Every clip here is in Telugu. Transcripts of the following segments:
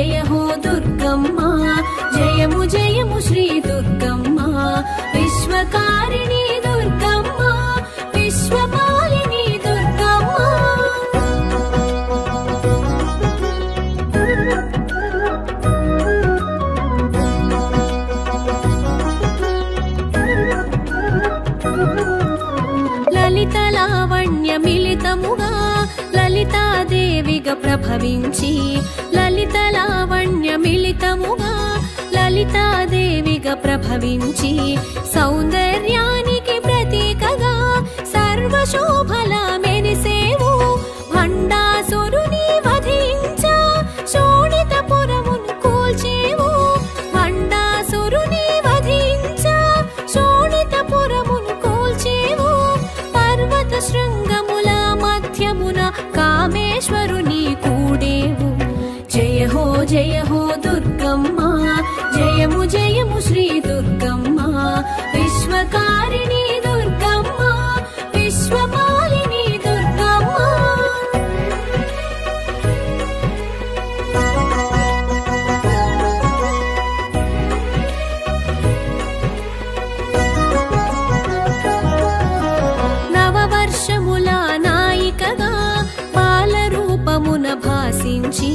జయ హో దుర్గమ్మ జయము జయము శ్రీ దుర్గమ్మ విశ్వకారిణి దుర్గమ్మ విశ్వపాలిని దుర్గమ్మ లలిత లావణ్య మిలితముగా లలితాదేవిగా ప్రభవించి లలిత లావణ్య మిలితముగా లలితాదేవిగా ప్రభవించి సౌందర్యానికి ప్రతీకగా సర్వశోభల మెరిసేవు భండాసురుని వధించా శోణితపురమును కూల్చేవు భండాసురుని వధించా శోణితపురమును కూల్చేవు పర్వత శృంగముల మధ్యమున కామేశ్వరుని కూడేవు జయ హో దుర్గమ్మ జయము జయము శ్రీ దుర్గమ్మ విశ్వకారిణి దుర్గమ్మ విశ్వపాలిని దుర్గమ్మ నవవర్షముల నాయికగా పాలరూపమున భాసించి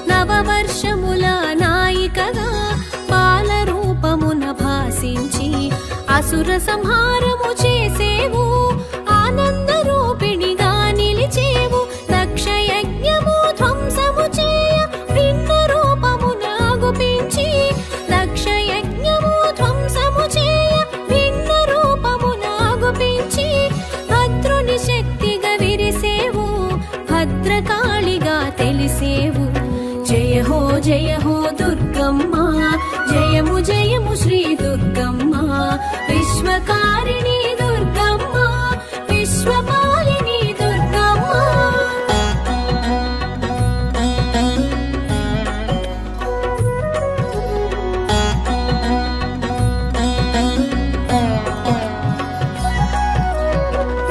నవవర్షముల నాయికగా పాలరూపమున భాసించి అసుర సంహారము చేసేవు ఆనంద రూపిణిగా నిలిచేవు దక్షయజ్ఞము ధ్వంసము చేయ భిన్న రూపమున గుపించి దక్షయజ్ఞము ధ్వంసము చేయ భిన్న రూపమున గుపించి భద్రుని శక్తిగా విరిసేవు భద్రకాళిగా తెలిసేవు జయ హో దుర్గమ్మ జయము జయము శ్రీ దుర్గమ్మ విశ్వకారిణి దుర్గమ్మ విశ్వపాలిని దుర్గమ్మ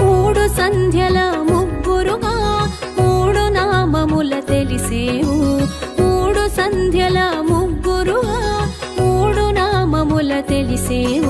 మూడు సంధ్యల ముగ్గురుగా మూడు నామముల తెలిసేవు మూడు సంధ్యల ముగ్గురుగా మూడు నామముల తెలిసేవు